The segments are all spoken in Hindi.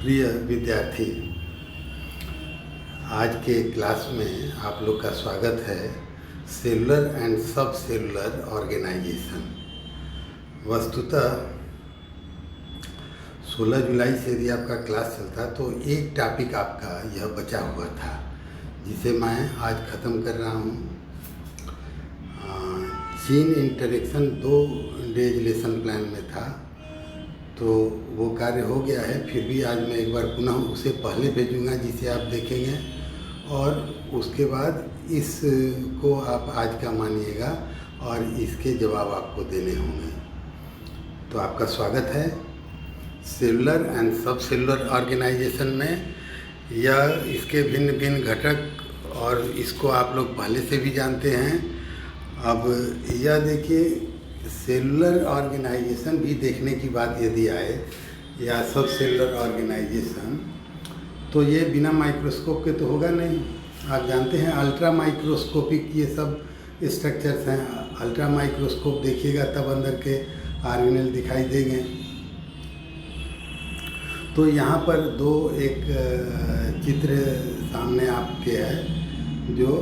प्रिय विद्यार्थी, आज के क्लास में आप लोग का स्वागत है। सेलुलर एंड सब सेलुलर ऑर्गेनाइजेशन। वस्तुतः 16 जुलाई से यदि आपका क्लास चलता तो एक टॉपिक आपका यह बचा हुआ था, जिसे मैं आज ख़त्म कर रहा हूँ। चीन इंटरेक्शन 2 डेज लेसन प्लान में था, तो वो कार्य हो गया है। फिर भी आज मैं एक बार पुनः उसे पहले भेजूंगा, जिसे आप देखेंगे, और उसके बाद इसको आप आज का मानिएगा और इसके जवाब आपको देने होंगे। तो आपका स्वागत है सेलुलर एंड सब सेलुलर ऑर्गेनाइजेशन में। यह इसके भिन्न भिन्न घटक और इसको आप लोग पहले से भी जानते हैं। अब यह देखिए, सेलुलर ऑर्गेनाइजेशन भी देखने की बात यदि आए या सब सेलुलर ऑर्गेनाइजेशन, तो ये बिना माइक्रोस्कोप के तो होगा नहीं। आप जानते हैं अल्ट्रा माइक्रोस्कोपिक ये सब स्ट्रक्चर्स हैं। अल्ट्रा माइक्रोस्कोप देखिएगा तब अंदर के ऑर्गेनेल दिखाई देंगे। तो यहाँ पर एक चित्र सामने आपके है, जो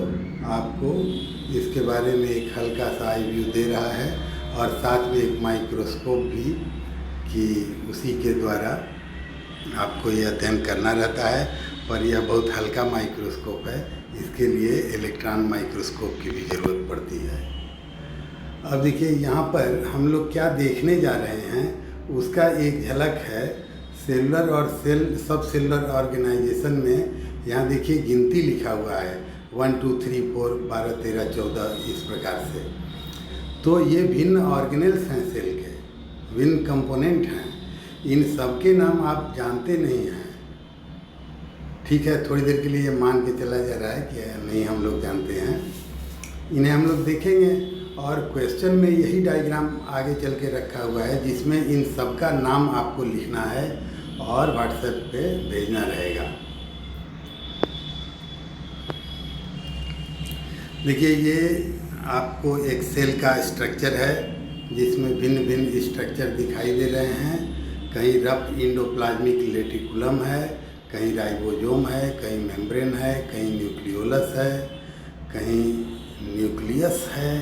आपको इसके बारे में एक हल्का सा रिव्यू दे रहा है, और साथ में एक माइक्रोस्कोप भी, कि उसी के द्वारा आपको यह अध्ययन करना रहता है। पर यह बहुत हल्का माइक्रोस्कोप है, इसके लिए इलेक्ट्रॉन माइक्रोस्कोप की भी ज़रूरत पड़ती है। अब देखिए, यहाँ पर हम लोग क्या देखने जा रहे हैं उसका एक झलक है। सेलुलर और सब सेलुलर ऑर्गेनाइजेशन में यहाँ देखिए गिनती लिखा हुआ है 1 2 3 4 12 13 14 इस प्रकार से। तो ये भिन्न ऑर्गेनेल्स हैं, सेल के भिन्न कंपोनेंट हैं। इन सब के नाम आप जानते नहीं हैं, ठीक है। थोड़ी देर के लिए ये मान के चला जा रहा है कि नहीं हम लोग जानते हैं। इन्हें हम लोग देखेंगे, और क्वेश्चन में यही डायग्राम आगे चल के रखा हुआ है, जिसमें इन सब का नाम आपको लिखना है और व्हाट्सएप पे भेजना रहेगा। देखिए, ये आपको एक सेल का स्ट्रक्चर है, जिसमें भिन्न भिन्न स्ट्रक्चर दिखाई दे रहे हैं। कहीं रफ इंडोप्लाज्मिक रेटिकुलम है, कहीं राइबोसोम है, कहीं मेम्ब्रेन है, कहीं न्यूक्लियोलस है, कहीं न्यूक्लियस है,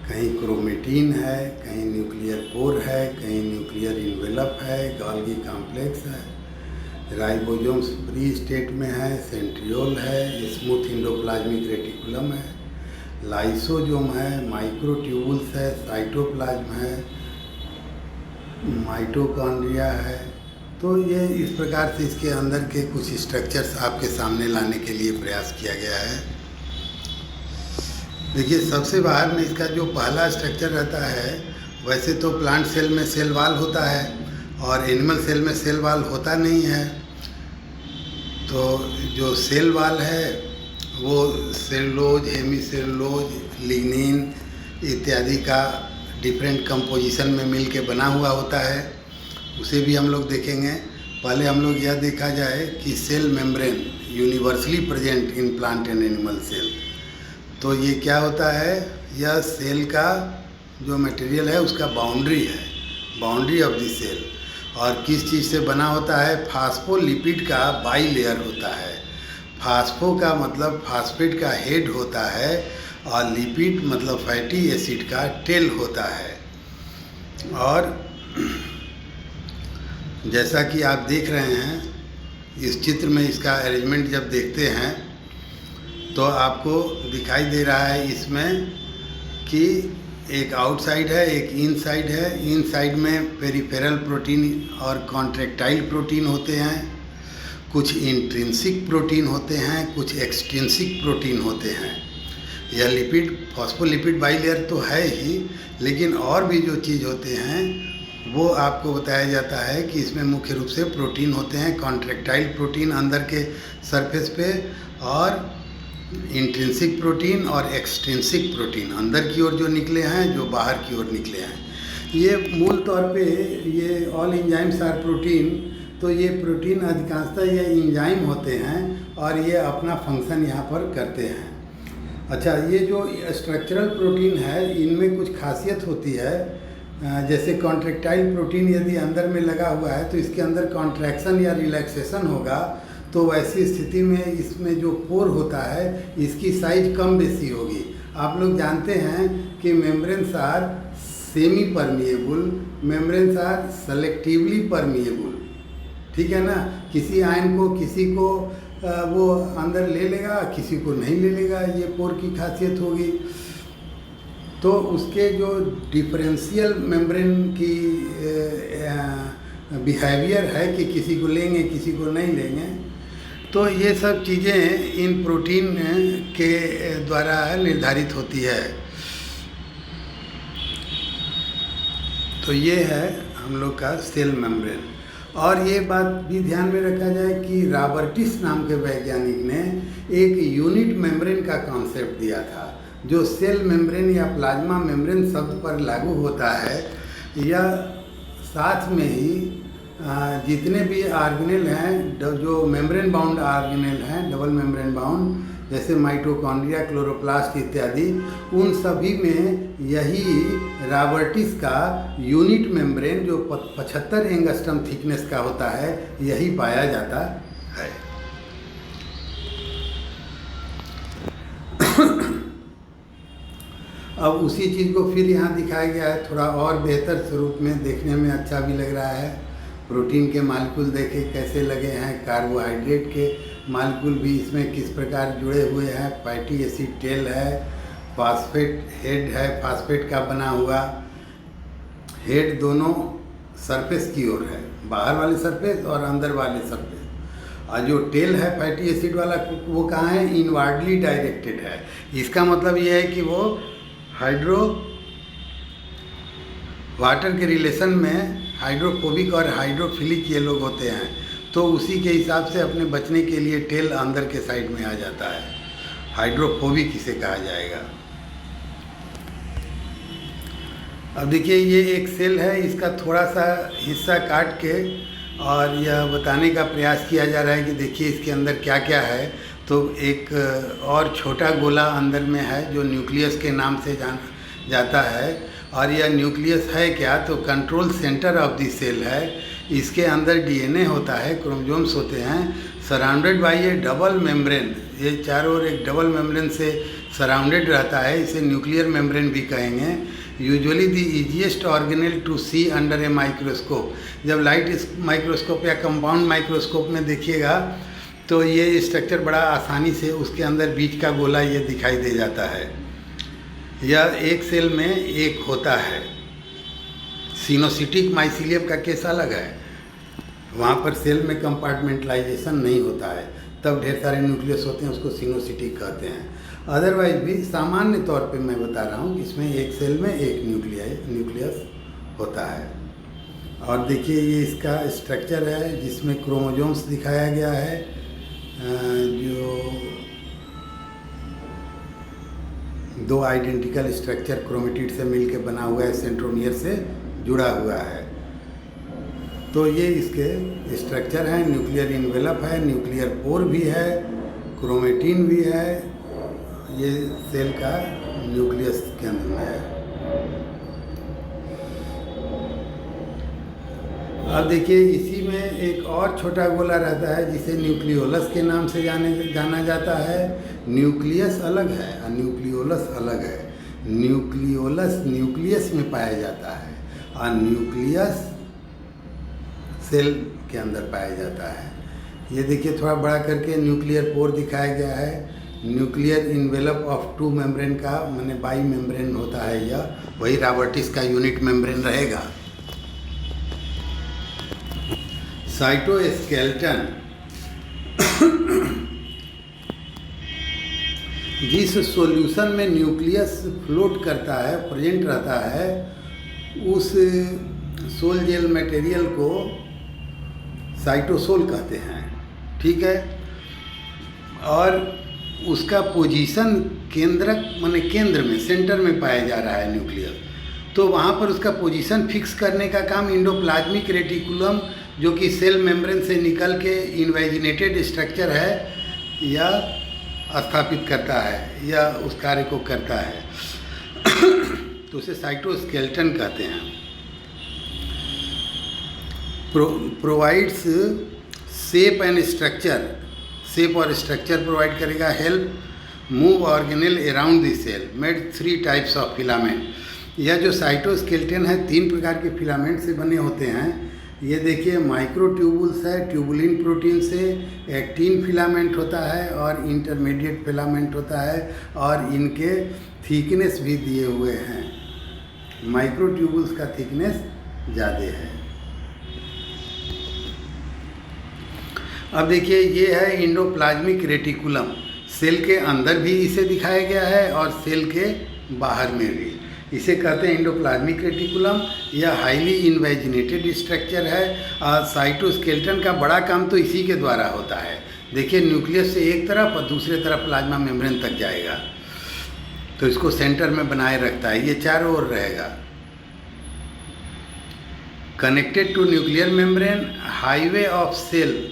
कहीं क्रोमेटिन है, कहीं न्यूक्लियर पोर है, कहीं न्यूक्लियर इन्वेलप है, गोल्गी कॉम्प्लेक्स है। राइबोसोम्स प्री स्टेट में है, सेंट्रियोल है, स्मूथ इंडोप्लाज्मिक रेटिकुलम है, लाइसोसोम है, माइक्रोट्यूबुल्स है, साइटोप्लाज्म है, माइटोकॉन्ड्रिया है। तो ये इस प्रकार से इसके अंदर के कुछ स्ट्रक्चर्स आपके सामने लाने के लिए प्रयास किया गया है। देखिए, सबसे बाहर में इसका जो पहला स्ट्रक्चर रहता है, वैसे तो प्लांट सेल में सेल वाल होता है और एनिमल सेल में सेल वाल होता नहीं है। तो जो सेल वाल है वो सेलुलोज, हेमीसेलुलोज, लिग्निन इत्यादि का डिफरेंट कंपोजिशन में मिल के बना हुआ होता है। उसे भी हम लोग देखेंगे। पहले हम लोग यह देखा जाए कि cell membrane universally present in plant and animal cell. तो ये क्या होता है, यह सेल का जो मटेरियल है उसका बाउंड्री है, बाउंड्री ऑफ द सेल। और किस चीज़ से बना होता है, फास्फोलिपिड का बाई लेयर होता है। फास्फो का मतलब फास्फेट का हेड होता है, और लिपिड मतलब फैटी एसिड का टेल होता है। और जैसा कि आप देख रहे हैं इस चित्र में, इसका अरेंजमेंट जब देखते हैं तो आपको दिखाई दे रहा है इसमें कि एक आउटसाइड है, एक इनसाइड है। इनसाइड में पेरिफेरल प्रोटीन और कॉन्ट्रैक्टाइल प्रोटीन होते हैं, कुछ इंट्रिंसिक प्रोटीन होते हैं, कुछ एक्सट्रिंसिक प्रोटीन होते हैं। यह लिपिड फॉस्फोलिपिड बाइलेयर तो है ही, लेकिन और भी जो चीज़ होते हैं वो आपको बताया जाता है कि इसमें मुख्य रूप से प्रोटीन होते हैं। कॉन्ट्रैक्टाइल प्रोटीन अंदर के सरफेस पे, और इंट्रिंसिक प्रोटीन और एक्सट्रिंसिक प्रोटीन अंदर की ओर जो निकले हैं, जो बाहर की ओर निकले हैं। ये मूल तौर पे ये ऑल एंजाइम्स आर प्रोटीन। तो ये प्रोटीन अधिकांशतः ये एंजाइम होते हैं और ये अपना फंक्शन यहाँ पर करते हैं। अच्छा, ये जो स्ट्रक्चरल प्रोटीन है, इनमें कुछ खासियत होती है जैसे कॉन्ट्रैक्टाइल प्रोटीन यदि अंदर में लगा हुआ है तो इसके अंदर कॉन्ट्रैक्शन या रिलैक्सेशन होगा, तो वैसी स्थिति में इसमें जो पोर होता है इसकी साइज कम बेसी होगी। आप लोग जानते हैं कि membranes are semi permeable, membranes are selectively permeable, ठीक है ना। किसी आयन को किसी को वो अंदर ले लेगा, किसी को नहीं ले लेगा, ये पोर की खासियत होगी। तो उसके जो डिफरेंशियल मेम्ब्रेन की बिहेवियर है कि किसी को लेंगे किसी को नहीं लेंगे, तो ये सब चीज़ें इन प्रोटीन के द्वारा निर्धारित होती है। तो ये है हम लोग का सेल मेम्ब्रेन। और ये बात भी ध्यान में रखा जाए कि रॉबर्टिस नाम के वैज्ञानिक ने एक यूनिट मेम्ब्रेन का कॉन्सेप्ट दिया था, जो सेल मेम्ब्रेन या प्लाज्मा मेम्ब्रेन शब्द पर लागू होता है। यह साथ में ही जितने भी ऑर्गेनेल हैं, जो मेम्ब्रेन बाउंड ऑर्गेनेल हैं, डबल मेम्ब्रेन बाउंड, जैसे माइटोकॉन्ड्रिया, क्लोरोप्लास्ट इत्यादि, उन सभी में यही रॉबर्टिस का यूनिट मेम्ब्रेन जो 75 एंगस्ट्रम थिकनेस का होता है, यही पाया जाता है। अब उसी चीज़ को फिर यहाँ दिखाया गया है थोड़ा और बेहतर स्वरूप में, देखने में अच्छा भी लग रहा है। प्रोटीन के मालिक्यूल देखे कैसे लगे हैं, कार्बोहाइड्रेट के मालिक्यूल भी इसमें किस प्रकार जुड़े हुए हैं। फैटी एसिड टेल है, फास्फेट हेड है, फास्फेट का बना हुआ हेड दोनों सरफेस की ओर है, बाहर वाले सरफेस और अंदर वाले सरफेस। और जो टेल है फैटी एसिड वाला वो कहाँ है, इनवार्डली डायरेक्टेड है। इसका मतलब ये है कि वो वाटर के रिलेशन में हाइड्रोफोबिक और हाइड्रोफिलिक ये लोग होते हैं, तो उसी के हिसाब से अपने बचने के लिए टेल अंदर के साइड में आ जाता है, हाइड्रोफोबिक इसे कहा जाएगा। अब देखिए ये एक सेल है, इसका थोड़ा सा हिस्सा काट के और यह बताने का प्रयास किया जा रहा है कि देखिए इसके अंदर क्या क्या है। तो एक और छोटा गोला अंदर में है जो न्यूक्लियस के नाम से जाना जाता है। और यह न्यूक्लियस है क्या, तो control centre of the cell है। इसके अंदर डीएनए होता है, क्रोमोसोम्स होते हैं, surrounded by a double membrane. ये चारों ओर एक डबल मेम्ब्रेन से सराउंडेड रहता है, इसे न्यूक्लियर मेम्ब्रेन भी कहेंगे। Usually the easiest organelle to see under a microscope. जब लाइट माइक्रोस्कोप या कंपाउंड माइक्रोस्कोप में देखिएगा तो ये स्ट्रक्चर बड़ा आसानी से उसके अंदर बीच का गोला ये दिखाई दे जाता है। यह एक सेल में एक होता है। सिनोसिटिक माइसीलियम का केस अलग है, वहाँ पर सेल में कंपार्टमेंटलाइजेशन नहीं होता है, तब ढेर सारे न्यूक्लियस होते हैं, उसको सिनोसिटिक कहते हैं। अदरवाइज भी सामान्य तौर पे मैं बता रहा हूँ, इसमें एक सेल में एक न्यूक्लियस होता है। और देखिए ये इसका स्ट्रक्चर है जिसमें क्रोमोसोम्स दिखाया गया है, जो दो आइडेंटिकल स्ट्रक्चर क्रोमेटिड से मिलके बना हुआ है, सेंट्रोमियर से जुड़ा हुआ है। तो ये इसके स्ट्रक्चर हैं। न्यूक्लियर इन्वेलप है, न्यूक्लियर पोर भी है, क्रोमेटिन भी है। ये सेल का न्यूक्लियस के अंदर में है। अब देखिए इसी में एक और छोटा गोला रहता है जिसे न्यूक्लियोलस के नाम से जाना जाता है। न्यूक्लियस अलग है और न्यूक्लियोलस अलग है। न्यूक्लियोलस न्यूक्लियस में पाया जाता है और न्यूक्लियस सेल के अंदर पाया जाता है। ये देखिए थोड़ा बड़ा करके न्यूक्लियर पोर दिखाया गया है। Nuclear envelope of two membrane का माने बाई मेम्ब्रेन होता है, यह वही रॉबर्टिस का यूनिट मेम्ब्रेन रहेगा। साइटोस्केलेटन जिस सॉल्यूशन में न्यूक्लियस फ्लोट करता है, प्रेजेंट रहता है, उस सोल जेल मटेरियल को साइटोसोल कहते हैं, ठीक है। और उसका पोजीशन केंद्रक माने केंद्र में, सेंटर में पाया जा रहा है न्यूक्लियस। तो वहाँ पर उसका पोजीशन फिक्स करने का काम इंडोप्लाज्मिक रेटिकुलम, जो कि सेल मेम्ब्रेन से निकल के इन्वेजिनेटेड स्ट्रक्चर है, यह स्थापित करता है या उस कार्य को करता है। तो उसे साइटोस्केलेटन कहते हैं। Provides shape and structure, shape और स्ट्रक्चर प्रोवाइड करेगा। Help move organelle around the cell, made 3 types of filament. यह जो साइटोस्केलेटन है 3 प्रकार के फिलामेंट से बने होते हैं। ये देखिए माइक्रोट्यूबुल्स है, ट्यूबुलिन प्रोटीन से, एक्टिन फिलामेंट होता है और इंटरमीडिएट फिलामेंट होता है, और इनके थिकनेस भी दिए हुए हैं। माइक्रोट्यूबुल्स का थिकनेस ज़्यादा है। अब देखिए ये है एंडोप्लाज्मिक रेटिकुलम। सेल के अंदर भी इसे दिखाया गया है और सेल के बाहर में भी। इसे कहते हैं एंडोप्लाज्मिक रेटिकुलम। यह हाईली इन्वेजिनेटेड स्ट्रक्चर है और साइटोस्केलेटन का बड़ा काम तो इसी के द्वारा होता है। देखिए न्यूक्लियस से एक तरफ और दूसरे तरफ प्लाज्मा मेम्ब्रेन तक जाएगा, तो इसको सेंटर में बनाए रखता है। ये चारों ओर रहेगा। Connected to nuclear membrane, highway of cell,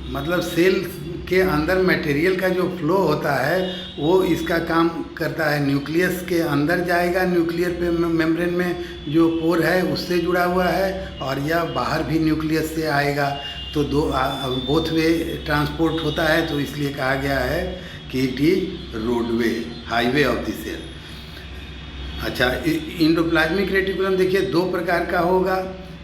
मतलब सेल के अंदर मटेरियल का जो फ्लो होता है वो इसका काम करता है। न्यूक्लियस के अंदर जाएगा, न्यूक्लियर पे मेम्ब्रेन में जो पोर है उससे जुड़ा हुआ है, और यह बाहर भी न्यूक्लियस से आएगा। तो बोथ वे ट्रांसपोर्ट होता है, तो इसलिए कहा गया है कि it is roadway, highway of the cell. अच्छा, एंडोप्लाज्मिक रेटिकुलम देखिए 2 प्रकार का होगा।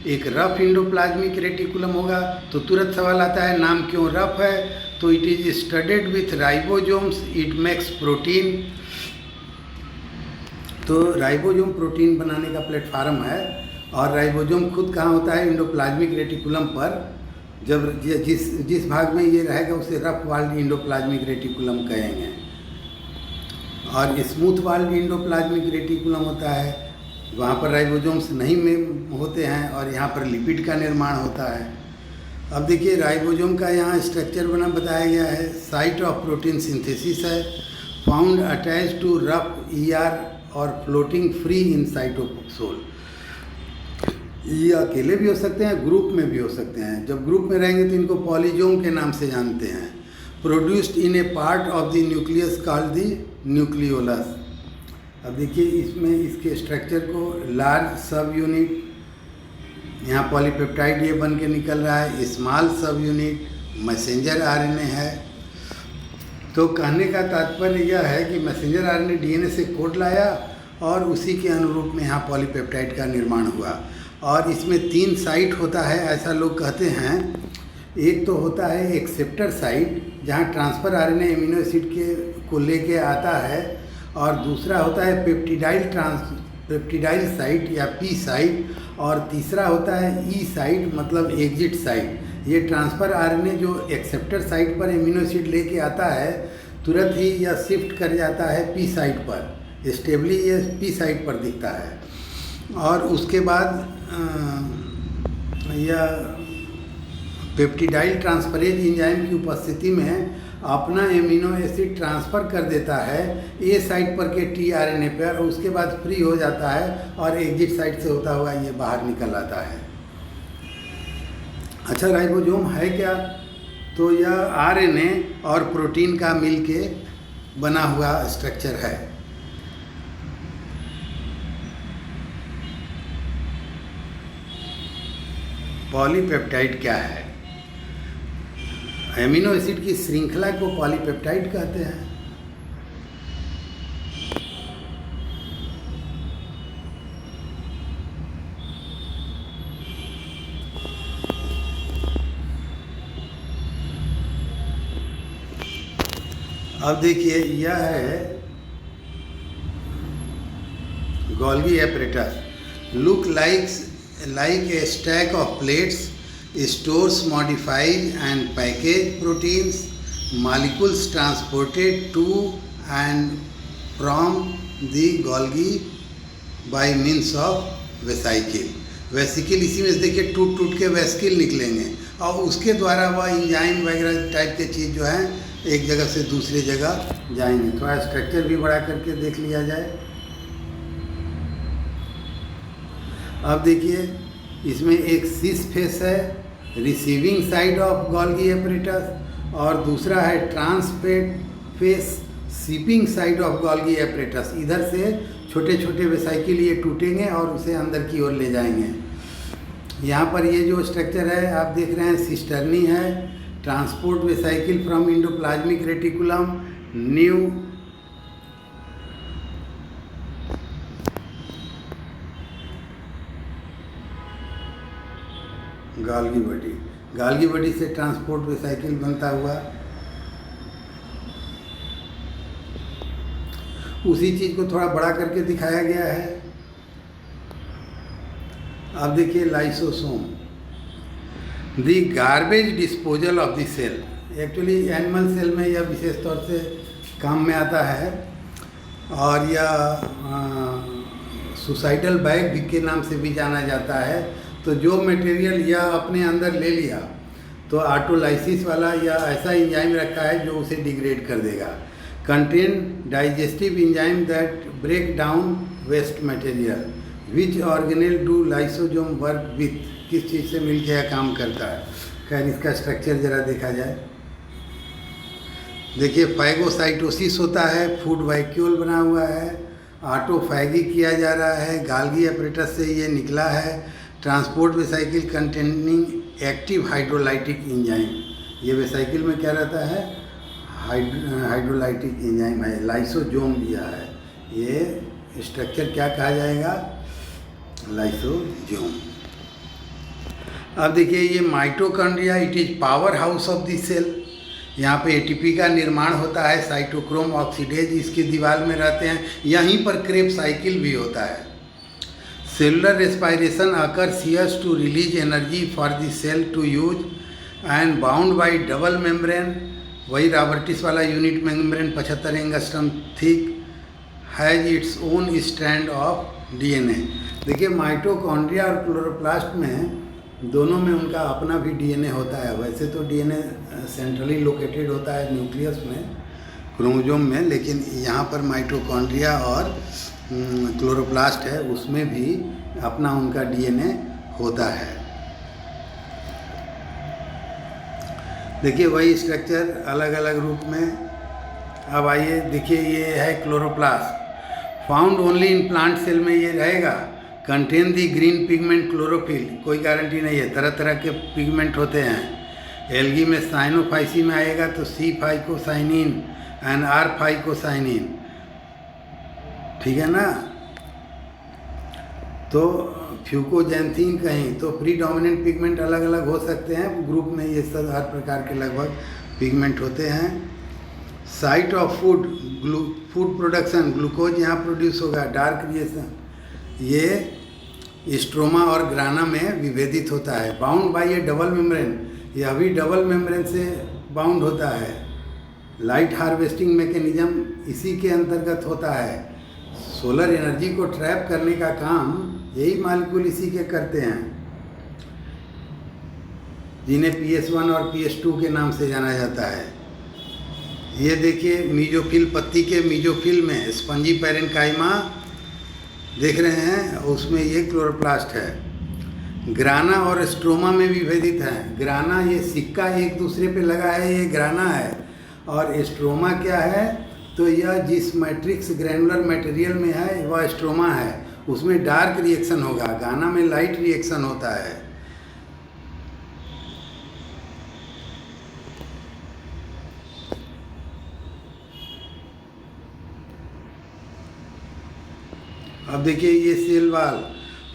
एक रफ एंडोप्लाज्मिक रेटिकुलम होगा। तो तुरंत सवाल आता है नाम क्यों रफ है? तो it is studded with ribosomes, it makes protein. तो राइबोसोम प्रोटीन बनाने का प्लेटफार्म है, और राइबोसोम खुद कहाँ होता है? एंडोप्लाज्मिक रेटिकुलम पर। जब जिस भाग में ये रहेगा उसे रफ वाल्ड एंडोप्लाज्मिक रेटिकुलम कहेंगे। और स्मूथ वाल्ड एंडोप्लाज्मिक रेटिकुलम होता है, वहाँ पर राइबोसोम्स नहीं में होते हैं और यहाँ पर लिपिड का निर्माण होता है। अब देखिए राइबोसोम का यहाँ स्ट्रक्चर बताया गया है। साइट ऑफ प्रोटीन सिंथेसिस है, found attach to rough ER और फ्लोटिंग फ्री इन साइटोसोल। ये अकेले भी हो सकते हैं, ग्रुप में भी हो सकते हैं। जब ग्रुप में रहेंगे तो इनको पॉलीजोम के नाम से जानते हैं। Produced in A part of the nucleus called the nucleolus. अब देखिए इसमें इसके स्ट्रक्चर को लार्ज सब यूनिट, यहाँ पॉलीपेप्टाइड ये बन के निकल रहा है, स्मॉल सब यूनिट मैसेंजर RNA है। तो कहने का तात्पर्य यह है कि मैसेंजर RNA DNA से कोड लाया और उसी के अनुरूप में यहाँ पॉलीपेप्टाइड का निर्माण हुआ। और इसमें 3 साइट होता है ऐसा लोग कहते हैं। एक तो होता है एक्सेप्टर साइट, जहाँ ट्रांसफ़र RNA एमिनो एसिड को लेके आता है, और दूसरा होता है पेप्टिडाइल साइट या P साइट, और तीसरा होता है E साइट मतलब एग्जिट साइट। ये ट्रांसफ़र RNA जो एक्सेप्टर साइट पर एमिनो एसिड लेके आता है, तुरंत ही यह शिफ्ट कर जाता है P साइट पर। स्टेबली ये P साइट पर दिखता है, और उसके बाद यह पेप्टिडाइल ट्रांसफरेज एंजाइम की उपस्थिति में अपना एमिनो एसिड ट्रांसफ़र कर देता है ए साइट पर के tRNA पर, और उसके बाद फ्री हो जाता है और एग्जिट साइट से होता हुआ ये बाहर निकल आता है। अच्छा, राइबोसोम है क्या? तो यह RNA और प्रोटीन का मिलके बना हुआ स्ट्रक्चर है। पॉलीपेप्टाइड क्या है? एमिनो एसिड की श्रृंखला को पॉलीपेप्टाइड कहते हैं। अब देखिए यह है Golgi apparatus. Look like a stack of plates, stores modified and packaged proteins, molecules transported to and from the Golgi by means of vesicle. Vesicle इसी में से देखिए टूट के वेसिकल निकलेंगे, और उसके द्वारा वह इंजाइम वगैरह टाइप के चीज़ जो है एक जगह से दूसरी जगह जाएंगे। थोड़ा स्ट्रक्चर भी बड़ा करके देख लिया जाए। अब देखिए इसमें एक सिस फेस है, receiving side of Golgi apparatus, और दूसरा है trans face, shipping side of Golgi apparatus. इधर से छोटे छोटे वेसिकल ये टूटेंगे और उसे अंदर की ओर ले जाएंगे। यहाँ पर ये जो स्ट्रक्चर है आप देख रहे हैं, सिस्टर्नी है, transport vesicle from endoplasmic reticulum, new Golgi body से ट्रांसपोर्ट वेसाइकिल बनता हुआ उसी चीज़ को थोड़ा बड़ा करके दिखाया गया है। अब देखिए lysosome, the garbage disposal of the cell. Actually animal cell में यह विशेष तौर से काम में आता है और यह सुसाइडल बैग के नाम से भी जाना जाता है। तो जो मटेरियल यह अपने अंदर ले लिया तो ऑटोलाइसिस वाला या ऐसा एंजाइम रखा है जो उसे डिग्रेड कर देगा। Contain digestive enzyme that break down waste material, which organelle do lysosome work with, किस चीज़ से मिलकर यह काम करता है। खैर इसका स्ट्रक्चर ज़रा देखा जाए। देखिए फैगोसाइटोसिस होता है, फूड वैक्यूल बना हुआ है, ऑटोफैगी किया जा रहा है, गाल्गी अपरेटस से ये निकला है, transport vesicle containing active hydrolytic enzyme. ये वेसाइकिल में क्या रहता है, हाइड्रोलाइटिक एंजाइम है, लाइसोसोम दिया है। ये स्ट्रक्चर क्या कहा जाएगा, लाइसोसोम। अब देखिए ये mitochondria, it is power house of the cell. यहाँ पे एटीपी का निर्माण होता है, साइटोक्रोम ऑक्सीडेज इसकी दीवार में रहते हैं, यहीं पर क्रेब्स साइकिल भी होता है। Cellular respiration occurs here to release energy for the cell to use and bound by double membrane, वही रॉबर्टिस वाला unit membrane 75 angstrom thick, has its own strand of DNA. देखिए माइटोकॉन्ड्रिया और क्लोरोप्लास्ट में दोनों में उनका अपना भी डीएनए होता है। वैसे तो डीएनए सेंट्रली लोकेटेड होता है न्यूक्लियस में, क्रोमोसोम में, लेकिन यहाँ पर माइटोकॉन्ड्रिया और क्लोरोप्लास्ट है उसमें भी अपना उनका डीएनए होता है। देखिए वही स्ट्रक्चर अलग अलग रूप में। अब आइए देखिए ये है chloroplast, found only in plant cell में ये रहेगा। Contain the green pigment chlorophyll, कोई गारंटी नहीं है, तरह तरह के पिगमेंट होते हैं। एल्गी में साइनोफाइसी में आएगा तो C-फाइकोसाइनिन एंड R-फाइकोसाइनिन, ठीक है ना। तो फ्यूकोजैंथीन कहीं तो प्रीडोमिनेंट पिगमेंट अलग अलग हो सकते हैं, ग्रुप में ये सब हर प्रकार के लगभग पिगमेंट होते हैं। Site of food production, glucose यहाँ प्रोड्यूस होगा। डार्क क्रिएशन ये स्ट्रोमा और ग्राना में विभेदित होता है। Bound by a double membrane, यह भी डबल मेम्ब्रेन से बाउंड होता है। लाइट हार्वेस्टिंग मैकेनिज्म इसी के अंतर्गत होता है। सोलर एनर्जी को ट्रैप करने का काम यही मालिक्यूल इसी के करते हैं, जिन्हें PS1 और PS2 के नाम से जाना जाता है। ये देखिए मीजोफिल, पत्ती के मीजोफिल में स्पंजी पैरेन्काइमा देख रहे हैं, उसमें ये क्लोरोप्लास्ट है। ग्राना और स्ट्रोमा में विभेदित है। ग्राना ये सिक्का एक दूसरे पे लगा है, ये ग्राना है, और स्ट्रोमा क्या है, तो यह जिस मैट्रिक्स ग्रैनुलर मटेरियल में है वह स्ट्रोमा है, उसमें डार्क रिएक्शन होगा, गाना में लाइट रिएक्शन होता है। अब देखिए ये cell wall,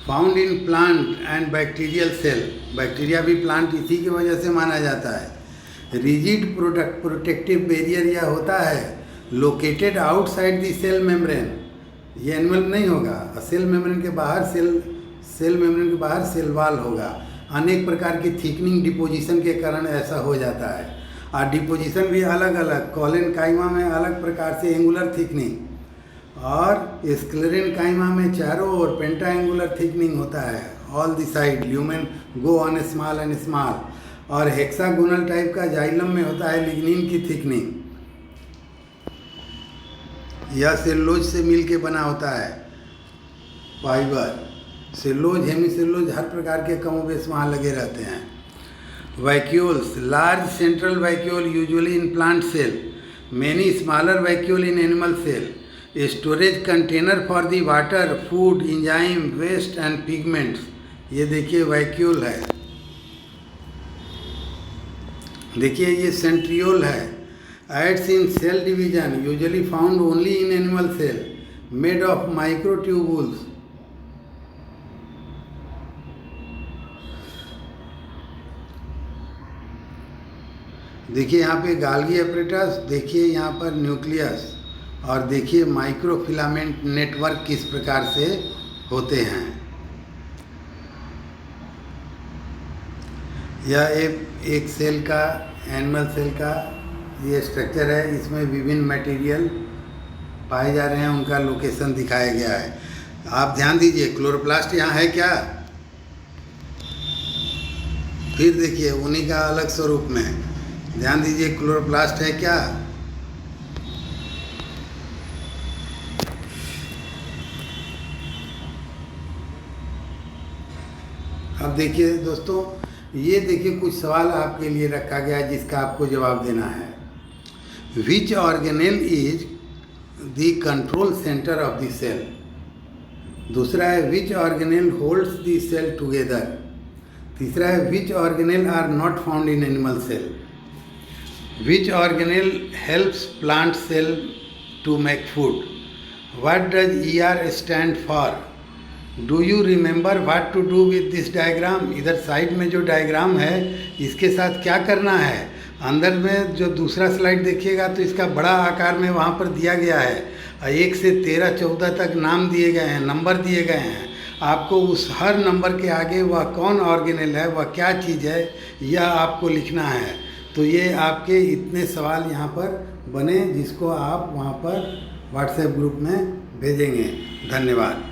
found in plant and bacterial cell. Bacteria भी प्लांट इसी की वजह से माना जाता है। रिजिड प्रोटेक्टिव बैरियर यह होता है, located outside the cell membrane. ये एनिमल नहीं होगा, सेल मेम्ब्रेन के बाहर सेल मेम्ब्रेन के बाहर सेल वॉल होगा। अनेक प्रकार की थिकनिंग डिपोजिशन के कारण ऐसा हो जाता है, और डिपोजिशन भी अलग अलग, कॉलेनकाइमा में अलग प्रकार से एंगुलर थिकनिंग, और स्क्लेरेनकाइमा में चारों ओर पेंटा एंगुलर थिकनिंग होता है। All the side lumen go on small and small, और हेक्सागोनल टाइप का जाइलम में होता है लिग्निन की थिकनिंग। यह सेलुलोज से मिल के बना होता है फाइबर। सेलुलोज, हेमीसेलुलोज, हर प्रकार के कमोबेश वहाँ लगे रहते हैं। Vacuoles, large central vacuole usually in plant cell, many smaller vacuole in animal cell. Storage container for the water, food, enzyme, waste and pigments. ये देखिए वैक्यूल है, देखिए ये सेंट्रियोल है। Aids in cell division usually found only in animal cell made of microtubules. देखिए यहाँ पे गाल्गी एपरेटस, देखिए यहाँ पर न्यूक्लियस, और देखिए माइक्रोफिलामेंट नेटवर्क किस प्रकार से होते हैं। यह एक सेल का, एनिमल सेल का ये स्ट्रक्चर है। इसमें विभिन्न मटेरियल पाए जा रहे हैं, उनका लोकेशन दिखाया गया है। आप ध्यान दीजिए, क्लोरोप्लास्ट यहाँ है क्या? फिर देखिए उन्हीं का अलग स्वरूप में, ध्यान दीजिए क्लोरोप्लास्ट है क्या? अब देखिए दोस्तों, ये देखिए कुछ सवाल आपके लिए रखा गया है जिसका आपको जवाब देना है। Which organelle is the control centre of the cell. दूसरा है which organelle holds the cell together. तीसरा है which organelle are not found in animal cell. Which organelle helps plant cell to make food. What does ER stand for. Do you remember what to do with this diagram. इधर साइड में जो डायग्राम है इसके साथ क्या करना है। अंदर में जो दूसरा स्लाइड देखिएगा तो इसका बड़ा आकार में वहाँ पर दिया गया है, 1 से 13 14 तक नाम दिए गए हैं, नंबर दिए गए हैं। आपको उस हर नंबर के आगे वह कौन ऑर्गेनेल है, वह क्या चीज़ है, यह आपको लिखना है। तो ये आपके इतने सवाल यहाँ पर बने जिसको आप वहाँ पर व्हाट्सएप ग्रुप में भेजेंगे। धन्यवाद।